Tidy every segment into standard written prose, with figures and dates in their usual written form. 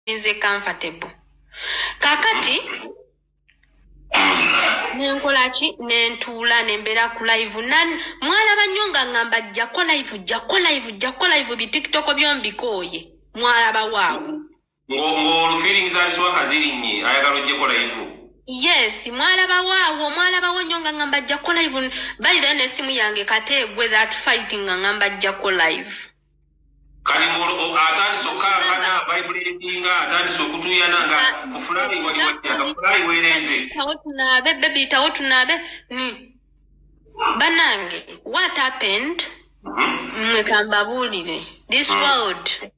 nze comfortable. Kakati nenkolaki nentuula nembera ku live mwalaba nnyo nga ngamba jjako live bi TikTok byombikooye mwalaba waawo ngo feelings are so kazirinyi ayagala ojjeko live. Yes, mwalabawo nnyo nga ngamba jjako live by then esimu yange kateegwe that fighting nga ngamba jjako live. Kali mulo atandise okkankana vibratinga atandise okutuyana nga kufulayi wali wakufulayi weereze tawo tunabe banange what happened mwekamba buulire this world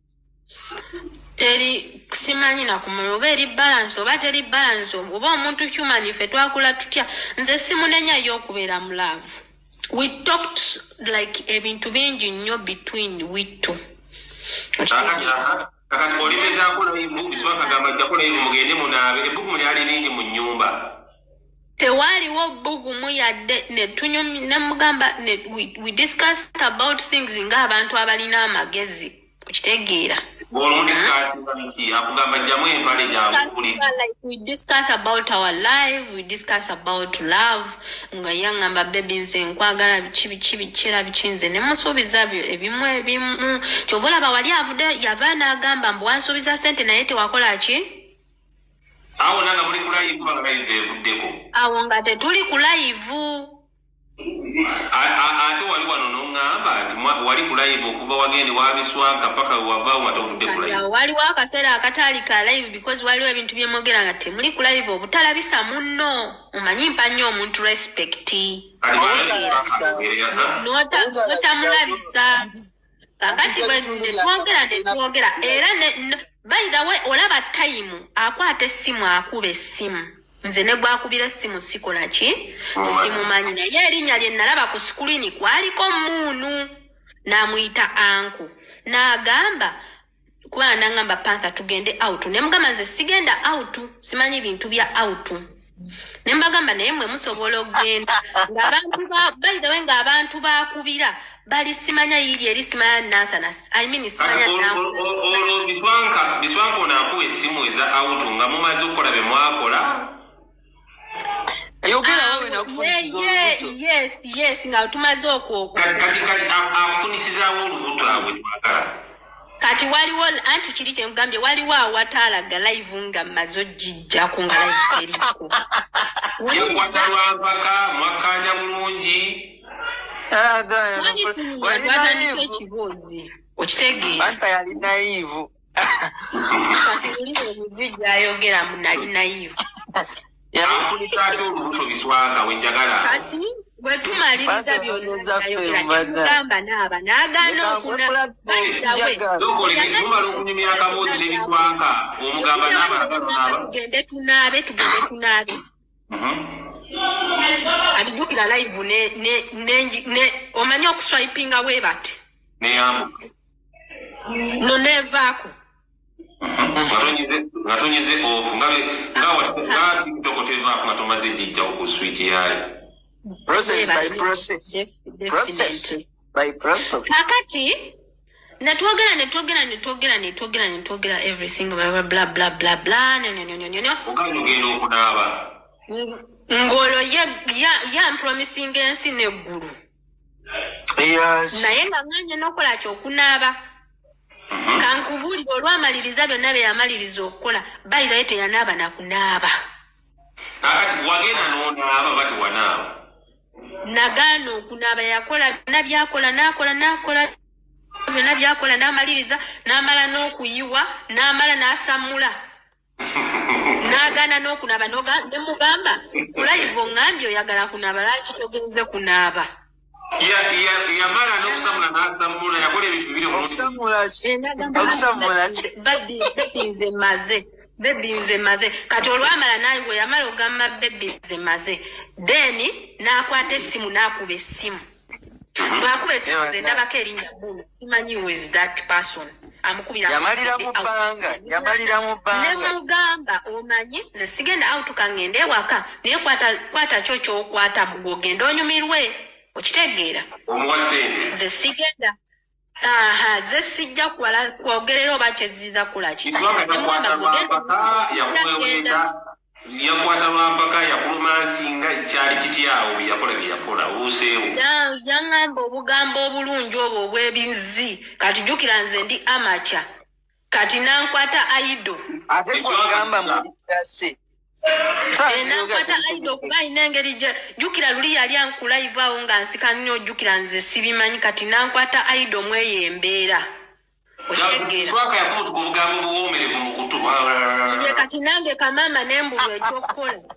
teri simanyi nakumanya oba eri balance oba teri balance oba omuntu human ife twakula tutya nze simunenya y'okubeera mu love. We talked like ebintu bingi nnyo between we two. Kakati olimezaako live Biswanka gamba jjako live mugende munaabe ebbugumu lyali lingi mu nnyumba. Tewaliwo bbugumu yadde nemugamba we discussed about things ng'abantu abalina amagezi okitegeera. We discuss about our life, we discuss about love. Nga yangamba baby nze nkwagala bichira bichinze nemusuubiza ebimu kyovola bawali avude yavana agamba mbu wansuubiza sente naye tewakola ki? Awo nanga muli ku live nga live evuddeko. Awo nga tetuli ku live. Ate wali wano n'ongamba nti wali ku live okuva wagende wa Biswanka paka wavaawo nga tovudde ku live. Waliwo akaseera akataali ka live because waliwo ebintu bye mwogera nga temuli ku live obutalabisa munno omanyi mpa nnyo omuntu respect. Notamulabisa kakati bwe twogera era by the way olaba time akwata essimu akuba essimu. Nze ne gwakubira essimu sikola ki? Simumanyi naye erinnya lye nalaba ku screen kwaliko muunu n'amuyita anku. N'agamba kuba nangamba Panther tugende out. Ne mugamba nze sigenda out, simanyi bintu bya out. Ne mbagamba naye mwe musobola okugenda. Ng'abantu by the way ng'abantu baakubira bali simanya yiri eri simanya nasana. I mean simanya na. Biswanka onaakuwa essimu eza out nga mumaze okukola bye mwakola. Ayogera wewe nakufunisiza olubuto. Yes nga tumaze okwo. Kati akufunisizaawo olubuto abwe twagala. Kati waliwo anti kiri kye ngambye waliwo awataalaga live nga mazo jijja ku nga live teriko. Yakwatalwa mpaka mwakanya bulungi. Walina ekibuuzi okitegeera. Panther yali Nayivu. Kati uli omuzijja ayogera mu Nali Nayivu. Kati bwe tumaliriza byonna ayogera n'aba n'agaana okuna tugende tunaabe atijjukira live omanyi okuswipinga bwe bati no nevaako ngatonyize ofu nga TikTok tevaako nga tomaze jijja okuswitch yayo. Process by process. Process by process. Kakati natwogera everything blah blah blah blah blah okagenda okunaaba ngolo ya promising ensi neggulu naye nga nganye n'okola ky'okunaaba kankubulira olwamaliriza byonna bye yamaliriza okukola by the way teyanaaba nakunaaba. Kakati wagenda n'onaaba bati wanaaba nagaana okunaaba yakola nabyakola n'akola byonna byakola n'amaliriza n'amala n'okuyiwa n'amala n'asamula n'agaana n'okunaaba nemugamba ku live ngambye oyagala kunaaba laki togenze kunaaba. Yamala n'okusamula n'asamula yakola ebintu bibiri okusamula Baby nze maze kati olwamala nawe yamala ogamba baby nze maze then n'akwata essimu n'akuba essimu bw'akuba essimu nze ndabako erinnya buni simanyi who is that person amukubira yamalira mu bbanga nemugamba omanyi nze sigenda out kangende ewaka naye kwata kyo ky'okwata mugogenda onyumirwe okitegeera omuwa sente nze sigenda aha ze sijja kwogerera oba kyeziza kulaki yakwata lwampaka yakulumansinga kyali kityawo byeyakola byeyakola oluuseewo yaŋŋamba obugambo obulungi obwo obw'ebinzi kati jjukira nze ndi amaca kati nankwata aido ate kwagamba mulitase nankwata aido okuba alina engeri jjukira luli yali ankulaivawo nga nsika nnyo jjukira nze sibimanyi kati nankwata aido mweyo embeera Biswanka yafuutuka obugambo buwoomerevu mu kutu kati nange kamaama nembulwa ekyokukola